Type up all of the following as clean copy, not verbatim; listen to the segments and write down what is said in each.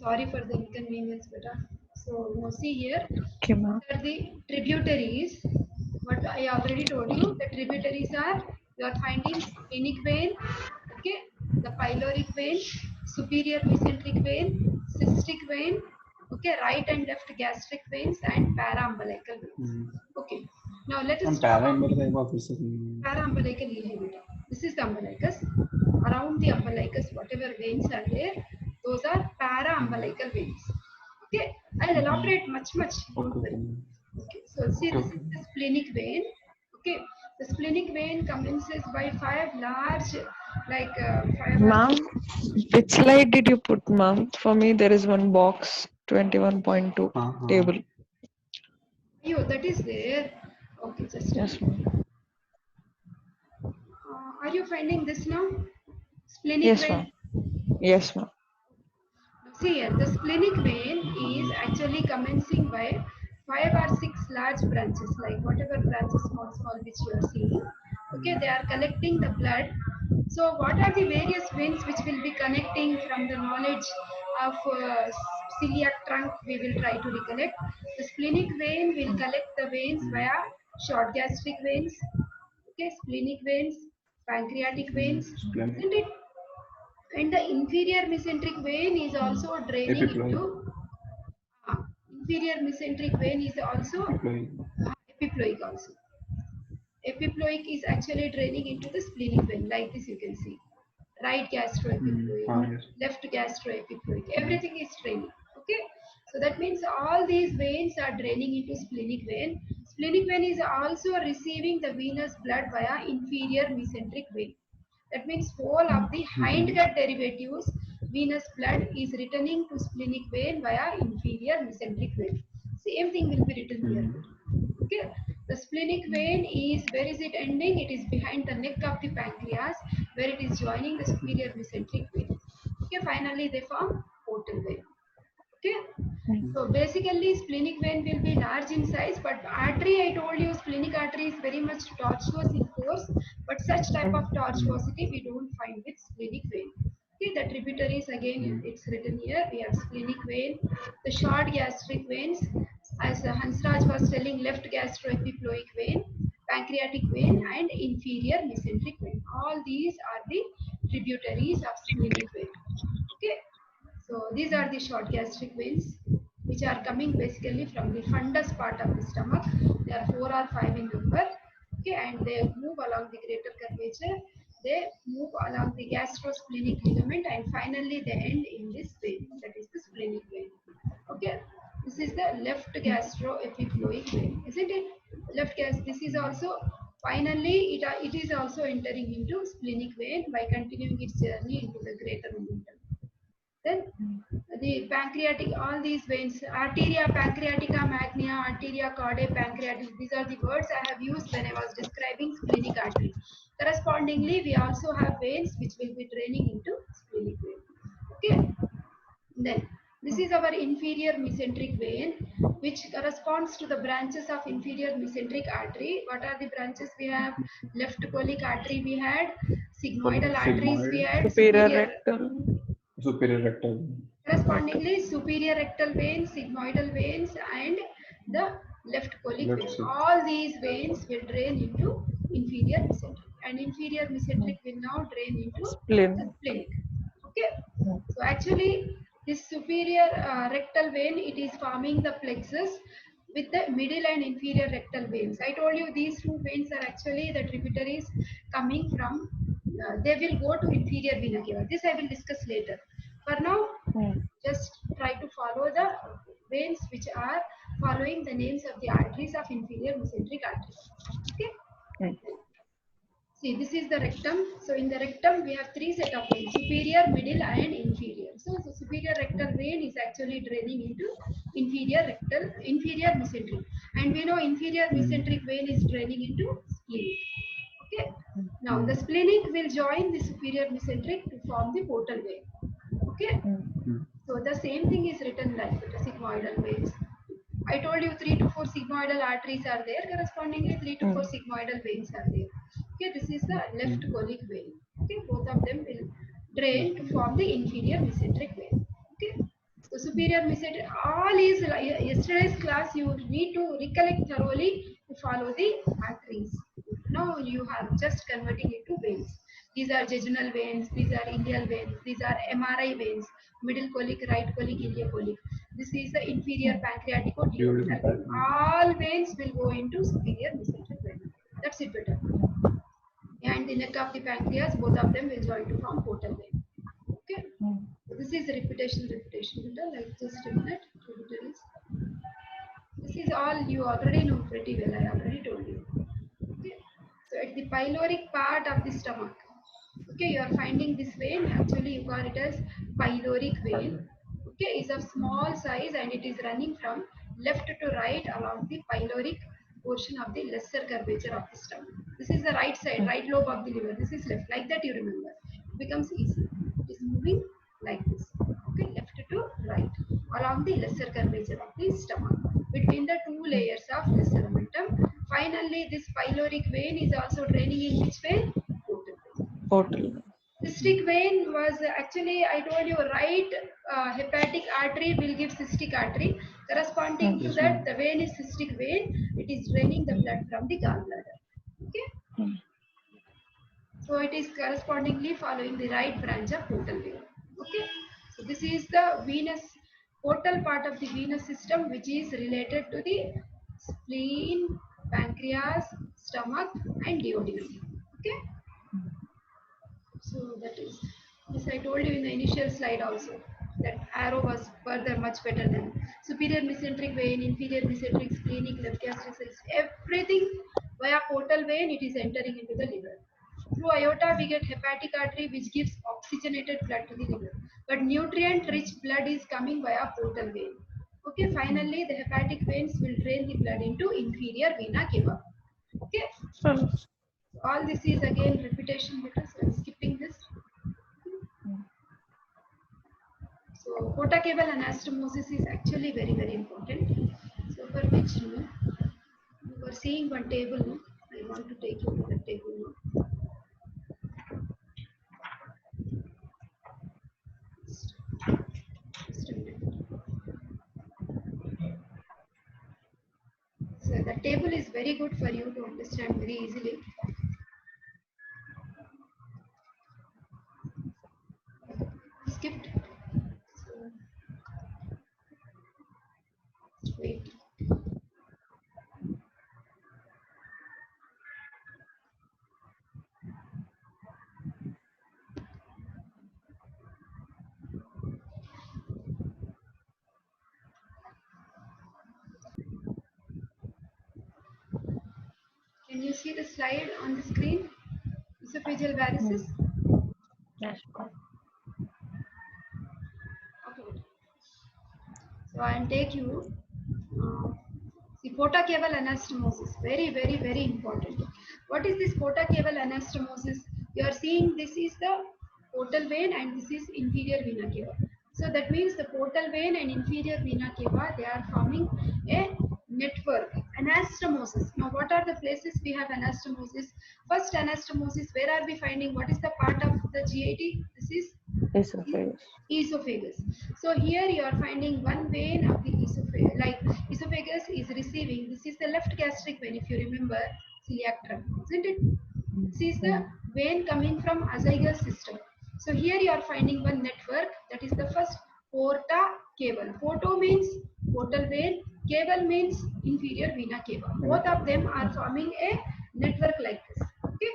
Sorry for the inconvenience, beta. So now see here, Okay, ma'am. what are the tributaries? What I already told you, the tributaries are, you are finding splenic vein, okay, the pyloric vein, superior mesenteric vein, cystic vein, okay, right and left gastric veins, and paraumbilical veins. Okay, now let us talk about paraumbilical inhibitor. This is the umbilicus. Around the umbilicus, whatever veins are there, those are paraumbilical veins. Okay, I'll elaborate much. Don't worry. Okay, so see, this is the splenic vein. Okay, the splenic vein commences by five large, like five or Ma'am, which slide did you put, ma'am? For me, there is one box, 21.2 table. yo, that is there. Okay, just a Yes, minute. ma'am. Are you finding this now? Splenic Yes, vein. ma'am. Yes, ma'am. See here, the splenic vein is actually commencing by five or six large branches, like whatever branches, small, which you are seeing. Okay, they are collecting the blood. So, what are the various veins which will be connecting from the knowledge of celiac trunk? We will try to recollect. The splenic vein will collect the veins via short gastric veins, okay, splenic veins, pancreatic veins, isn't it? And the inferior mesenteric vein is also draining into inferior mesenteric vein is also epiploic also. Epiploic is actually draining into the splenic vein, like this you can see. Right gastroepiploic, left gastroepiploic, everything is draining. Okay, so that means all these veins are draining into splenic vein. Splenic vein is also receiving the venous blood via inferior mesenteric vein. That means whole of the hindgut derivatives venous blood is returning to splenic vein via inferior mesenteric vein. Same thing will be written here. Okay, the splenic vein is, where is it ending? It is behind the neck of the pancreas, where it is joining the superior mesenteric vein. Okay, finally they form portal vein. Okay, so basically splenic vein will be large in size, but artery, I told you, splenic artery is very much tortuous in course, but such type of tortuosity we don't find with splenic vein. Okay, the tributaries again, it's written here. We have splenic vein, the short gastric veins, as Hansraj was telling, left gastroepiploic vein, pancreatic vein, and inferior mesenteric vein. All these are the tributaries of splenic vein. Okay, so these are the short gastric veins, which are coming basically from the fundus part of the stomach. There are four or five in number. Okay, and they move along the greater curvature. They move along the gastrosplenic ligament, and finally they end in this vein. That is the splenic vein. Okay, this is the left gastroepiploic vein, isn't it? Left gas. This is also finally it is also entering into splenic vein by continuing its journey into the greater lumen. Then the pancreatic, all these veins, arteria pancreatica magna, arteria caudae pancreatis, these are the words I have used when I was describing splenic artery. Correspondingly, we also have veins which will be draining into splenic vein. Okay. Then this is our inferior mesenteric vein, which corresponds to the branches of inferior mesenteric artery. What are the branches we have? Left colic artery we had, sigmoidal arteries we had, Superior superior. rectal. Correspondingly, superior rectal veins, sigmoidal veins, and the left colic vein. All these veins will drain into inferior mesenteric, and inferior mesenteric will now drain into the Spleen. splenic. Okay. So actually, this superior rectal vein, it is forming the plexus with the middle and inferior rectal veins. I told you these two veins are actually the tributaries coming from. They will go to inferior vena cava. This I will discuss later. For now, just try to follow the veins which are following the names of the arteries of inferior mesenteric artery. Okay. See, this is the rectum. So in the rectum, we have three set of veins: superior, middle, and inferior. So the superior rectal vein is actually draining into inferior mesenteric, and we know inferior mesenteric vein is draining into splenic. Okay. Now the splenic will join the superior mesenteric to form the portal vein. Okay. So the same thing is written like the sigmoidal veins. I told you 3 to 4 sigmoidal arteries are there. Correspondingly, 3 to 4 sigmoidal veins are there. Okay, this is the left colic vein. Okay, both of them will drain to form the inferior mesenteric vein. Okay, so superior mesenteric, all is like yesterday's class. You need to recollect thoroughly to follow the arteries. Now you are just converting it to veins. These are jejunal veins, these are iliac veins, these are MRI veins, middle colic, right colic, iliacolic. This is the inferior pancreatic or duodenal vein. All veins will go into superior mesenteric vein. That's it, better. And the neck of the pancreas, both of them will join to form portal vein. Okay. This is repetition. Like just a minute. Tributaries. This is all you already know pretty well. I already told you. Okay. So at the pyloric part of the stomach. Okay, you are finding this vein. Actually, you call it as pyloric vein. Okay, is of small size and it is running from left to right along the pyloric portion of the lesser curvature of the stomach. This is the right side, right lobe of the liver. This is left. Like that, you remember. It becomes easy. It is moving like this. Okay, left to right along the lesser curvature of the stomach between the two layers of lesser omentum. Finally, this pyloric vein is also draining in which vein? Portal. Cystic vein was actually, I told you, right hepatic artery will give cystic artery. Corresponding to that, the vein is cystic vein. It is draining the blood from the gallbladder. Okay. So it is correspondingly following the right branch of portal vein. Okay. So this is the venous portal part of the venous system, which is related to the spleen, pancreas, stomach, and duodenum. Okay. So that is this I told you in the initial slide also. That arrow was further much better than superior mesenteric vein, inferior mesenteric, splenic, left gastric, everything via portal vein. It is entering into the liver. Through aorta, we get hepatic artery, which gives oxygenated blood to the liver. But nutrient-rich blood is coming via portal vein. Okay, finally, the hepatic veins will drain the blood into inferior vena cava. Okay. All this is again repetition because I'm skipping this. So porta cable anastomosis is actually very, very important. So for which you are seeing one table. I want to take you to the table now. Just a minute. So the table is very good for you to understand very easily. Skipped. So, wait. Can you see the slide on the screen? Esophageal varices. Yes. Okay. So I'll take you. The porta cable anastomosis, very, very, very important. What is this porta cable anastomosis? You are seeing this is the portal vein and this is inferior vena cava. So that means the portal vein and inferior vena cava, they are forming a network. Anastomosis. Now what are the places we have anastomosis? First anastomosis, where are we finding? What is the part of the GIT? This is Esophagus. Esophagus. So here you are finding one vein of the esophagus, like esophagus is receiving. This is the left gastric vein, if you remember, celiac trunk, isn't it? This is the vein coming from azygous system. So here you are finding one network, that is the first porta cable. Porto means portal vein, cable means inferior vena cava. Both of them are forming a network like this. Okay.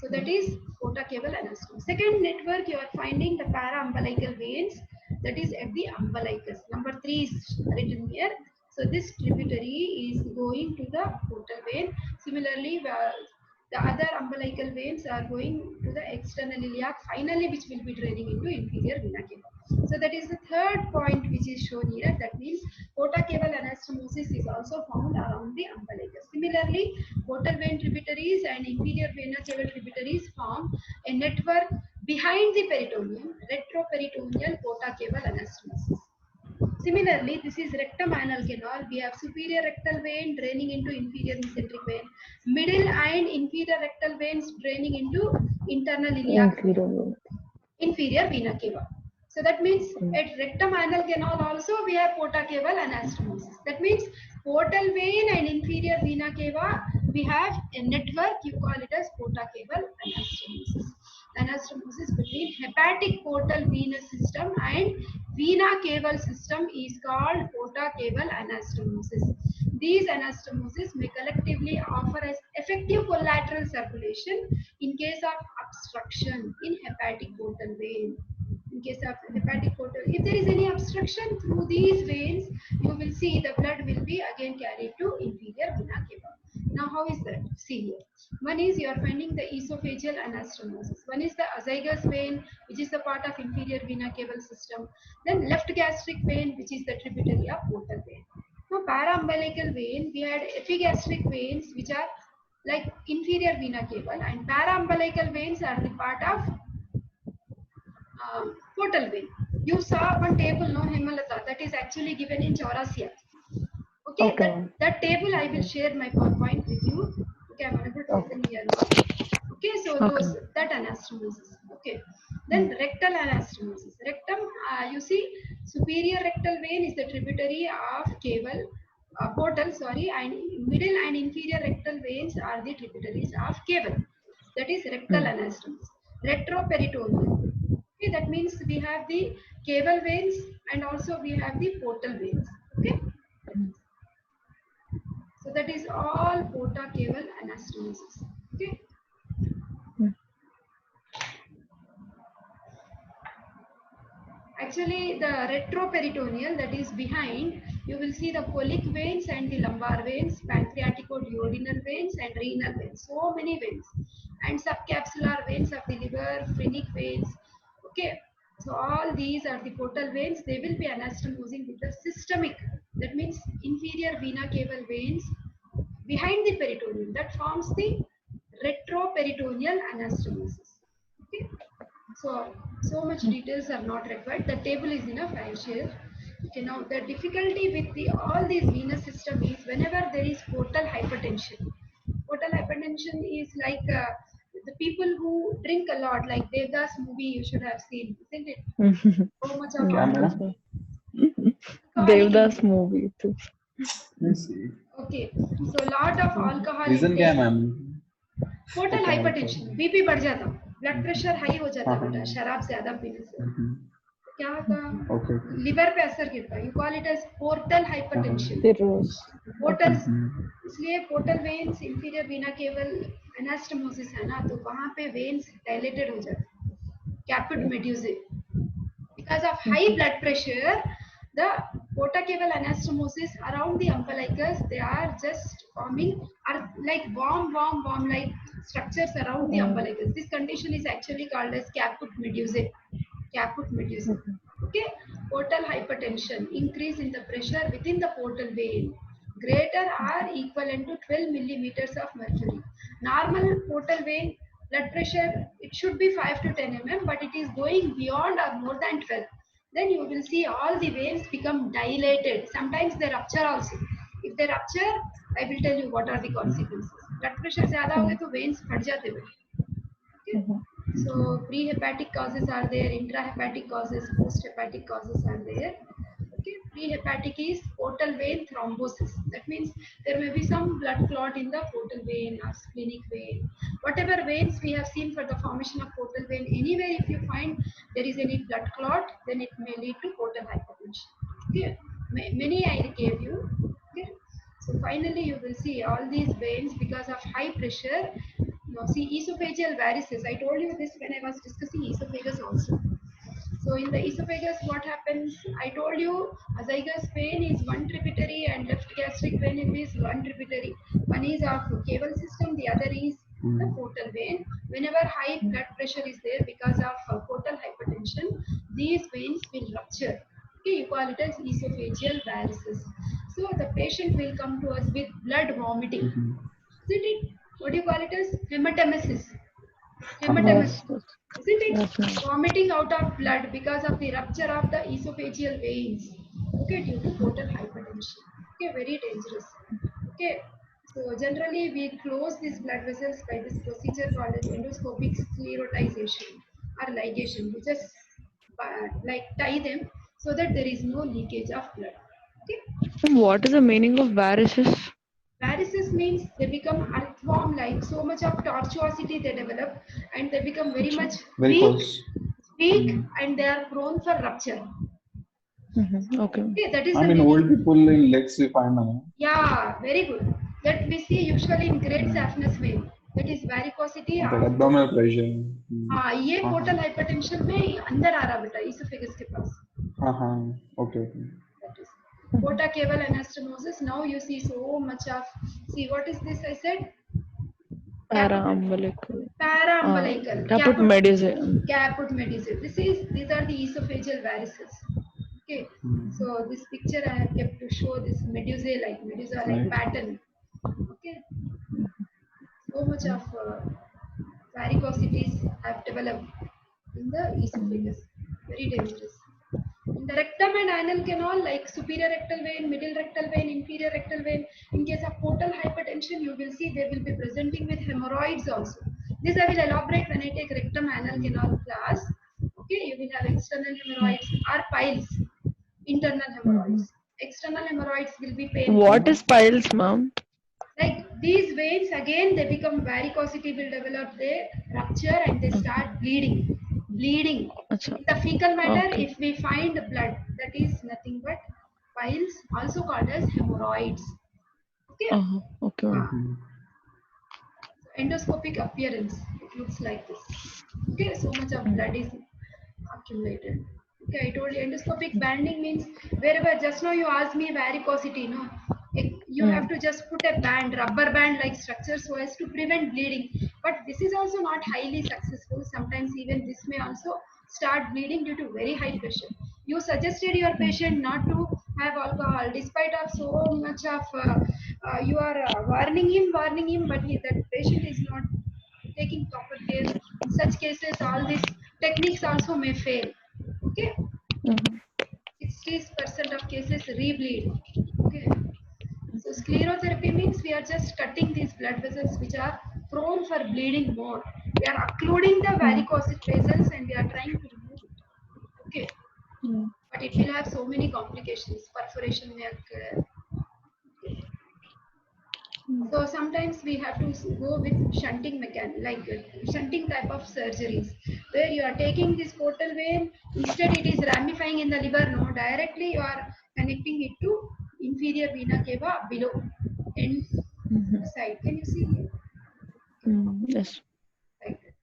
So that is porta cable anastomosis. Second network, you are finding the para-umbilical veins, that is at the umbilicus. Number 3 is written here. So this tributary is going to the portal vein. Similarly, the other umbilical veins are going to the external iliac, finally which will be draining into inferior vena cava. So that is the third point which is shown here. That means porta cable anastomosis is also found around the umbilicus. Similarly, portal vein tributaries and inferior vena cava tributaries form a network behind the peritoneum, retroperitoneal porta cable anastomosis. Similarly, this is rectum anal canal. We have superior rectal vein draining into inferior mesenteric vein, middle and inferior rectal veins draining into internal iliac, inferior vena cava. So that means at rectum anal canal also we have porta cava anastomosis. That means portal vein and inferior vena cava, we have a network, you call it as porta cava anastomosis. Anastomosis between hepatic portal venous system and vena caval system is called porta cava anastomosis. These anastomosis may collectively offer as effective collateral circulation in case of obstruction in hepatic portal vein. In case of hepatic portal, if there is any obstruction through these veins, you will see the blood will be again carried to inferior vena cava. Now, how is that? See here. One is you are finding the esophageal anastomosis. One is the azygous vein, which is the part of inferior vena cava system. Then left gastric vein, which is the tributary of portal vein. Now, paraumbilical vein, we had epigastric veins, which are like inferior vena cava, and paraumbilical veins are the part of portal vein. You saw one table, no, Hemalata, that is actually given in Chaurasia. Okay, Okay. that table I will share my PowerPoint with you. Okay, I'm unable to open here now. Okay, so Okay. that anastomosis. Okay, then rectal anastomosis. Rectum, you see, superior rectal vein is the tributary of caval, portal, sorry, and middle and inferior rectal veins are the tributaries of caval. That is rectal anastomosis. Retroperitoneal. Okay, that means we have the caval veins and also we have the portal veins. Okay, so that is all porta caval anastomosis. Okay. Actually, the retroperitoneal, that is behind, you will see the colic veins and the lumbar veins, pancreaticoduodenal veins and renal veins. So many veins. And subcapsular veins of the liver, phrenic veins. Okay. So all these are the portal veins. They will be anastomosing with the systemic. That means inferior vena cava veins behind the peritoneum. That forms the retroperitoneal anastomosis. Okay. So much details are not required. The table is enough. I will share. Okay, now the difficulty with all these venous system is whenever there is portal hypertension. Portal hypertension is like the people who drink a lot, like Devdas movie you should have seen, isn't it? So much of alcohol. Devdas movie too. Okay, so lot of alcohol reason क्या है ma'am? Portal hypertension, BP बढ़ जाता, blood pressure high हो जाता बेटा शराब ज्यादा पीने से। क्या होता, लिवर पे असर गिरता, you call it as portal hypertension. Portal, इसलिए पोर्टल वेन्स इंफीरियर वीना केवल एनास्टमोसिस है ना, तो वहां पे वेन्स डायलेटेड हो जाते, कैपिट medusae. Because of high blood pressure, the porta caval anastomosis around the umbilicus, they are just forming, are like warm like structures around the umbilicus. This condition is actually called as caput medusae. Caput medusae. Okay, portal hypertension, increase in the pressure within the portal vein, greater or equivalent to 12 millimeters of mercury. Normal portal vein blood pressure, it should be 5 to 10 mm, but it is going beyond or more than 12. Then you will see all the veins become dilated. Sometimes they rupture also. If they rupture, I will tell you what are the consequences. Blood pressure zyada ho gaye to veins phat jate hain. Okay? So prehepatic causes are there, intrahepatic causes, posthepatic causes are there. Okay, prehepatic is portal vein thrombosis. That means there may be some blood clot in the portal vein or splenic vein. Whatever veins we have seen for the formation of portal vein, anywhere if you find there is any blood clot, then it may lead to portal hypertension. Okay, many I gave you. Okay, so finally you will see all these veins because of high pressure. Now see esophageal varices. I told you this when I was discussing esophagus also. So in the esophagus, what happens? I told you azygous vein is one tributary and left gastric vein is one tributary. One is of caval system, the other is the portal vein. Whenever high blood pressure is there because of portal hypertension, these veins will rupture. Okay, you call it as esophageal varices. So the patient will come to us with blood vomiting. Isn't it? What do you call it as? Hematemesis. Hematemesis. Isn't it? Vomiting out of blood because of the rupture of the esophageal veins. Okay, due to portal hypertension. Okay, very dangerous. Okay, so generally we close these blood vessels by this procedure called as endoscopic sclerotization or ligation. We just like tie them so that there is no leakage of blood. Okay. And what is the meaning of varices? Varices means they become earthworm like, so much of tortuosity they develop, and they become very Acha. much Very weak, close. and they are prone for rupture. Okay. Okay, that is I the mean, meaning. old people in legs we find now. Yeah, very good. That we see usually in great saphenous vein. That is varicosity. That abdominal pressure. हाँ, ये portal hypertension में अंदर आ रहा बेटा oesophagus के पास. Okay, okay. That is porta cable anastomosis. Now you see so much of, see what is this I said? Paraumbilical. Paraumbilical. Caput medusae. Caput medusae. These are the esophageal varices. Okay, so this picture I have kept to show this medusa like pattern. Okay, so much of varicosities have developed in the esophagus. Very dangerous. In the rectum and anal canal, like superior rectal vein, middle rectal vein, inferior rectal vein, in case of portal hypertension, you will see they will be presenting with hemorrhoids also. This I will elaborate when I take rectum anal canal class. Okay, you will have external hemorrhoids or piles, internal hemorrhoids. External hemorrhoids will be painful. What is piles, ma'am? Like these veins again, they become varicosity will develop, they rupture and they start bleeding. Acha. In the fecal matter, Okay. if we find blood, that is nothing but piles, also called as hemorrhoids. Okay. Okay. Endoscopic appearance, it looks like this. Okay, so much of blood is accumulated. Okay, I told you endoscopic banding means wherever, just now you asked me varicosity, no? You have to just put a band, rubber band like structure so as to prevent bleeding. But this is also not highly successful. Sometimes even this may also start bleeding due to very high pressure. You suggested your patient not to have alcohol despite of so much of, you are warning him, but that patient is not taking proper care. In such cases, all these techniques also may fail. Okay, 60% of cases rebleed. Okay, so sclerotherapy means we are just cutting these blood vessels which are prone for bleeding more. We are occluding the varicose vessels and we are trying to remove it. Okay, but it will have so many complications. Perforation may occur. So sometimes we have to go with shunting shunting type of surgeries, where you are taking this portal vein, instead it is ramifying in the liver, no, directly you are connecting it to inferior vena cava below and side. Can you see here? Yes. Like that.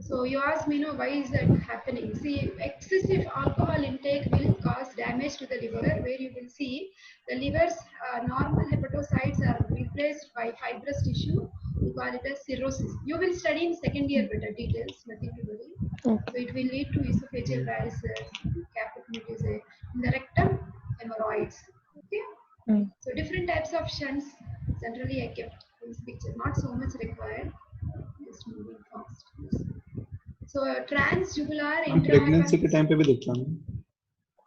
So you ask me, why is that happening? See, excessive alcohol intake will cause damage to the liver, where you will see the liver's normal hepatocytes are replaced by fibrous tissue. We call it as cirrhosis. You will study in second year better details, nothing to worry. Okay. So it will lead to esophageal varices, caput medusae, in the rectum, hemorrhoids. Okay. So different types of shunts. Generally, I kept this picture. Not so much required. Just moving fast. So transjugular pregnancy के time पे भी देखता हूँ.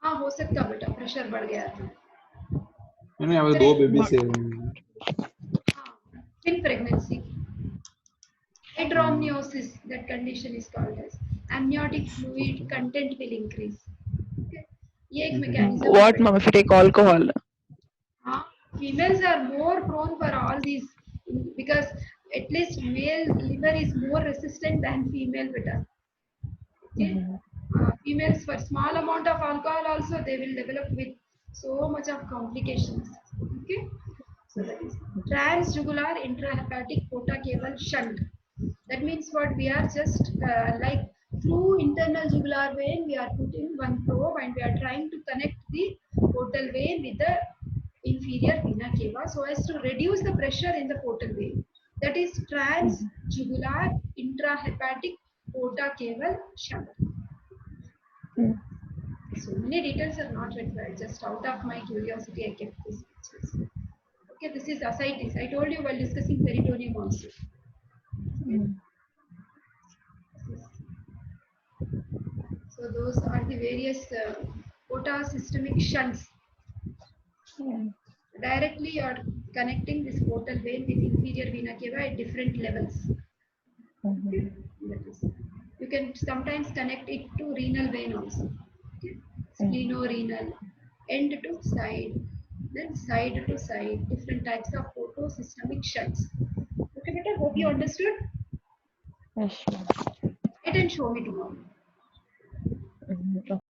हाँ हो सकता बेटा, pressure बढ़ गया था. मैंने अब 2 बेबीज है. In pregnancy, hydramnios, that condition is called as amniotic fluid content will increase. Okay. ये एक mechanism. What, ma'am, if you take alcohol? Females are more prone for all these because at least male liver is more resistant than female beta. Okay. Females for small amount of alcohol also they will develop with so much of complications. Okay. So that is transjugular intrahepatic porta cable shunt. That means what, we are just like through internal jugular vein we are putting one probe and we are trying to connect the portal vein with the inferior vena cava so as to reduce the pressure in the portal vein. That is transjugular intrahepatic porta cable shunt. So many details are not required. Just out of my curiosity, I kept these pictures. Okay, this is ascites. I told you while discussing peritoneum also. So those are the various porta systemic shunts. Directly you are connecting this portal vein with inferior vena cava at different levels. You You can sometimes connect it to renal vein also. Okay. Splenorenal, end to side, then side to side, different types of photosystemic shunts. Okay, beta, hope you understood. Yes, ma'am. Write and show me tomorrow. Mhm.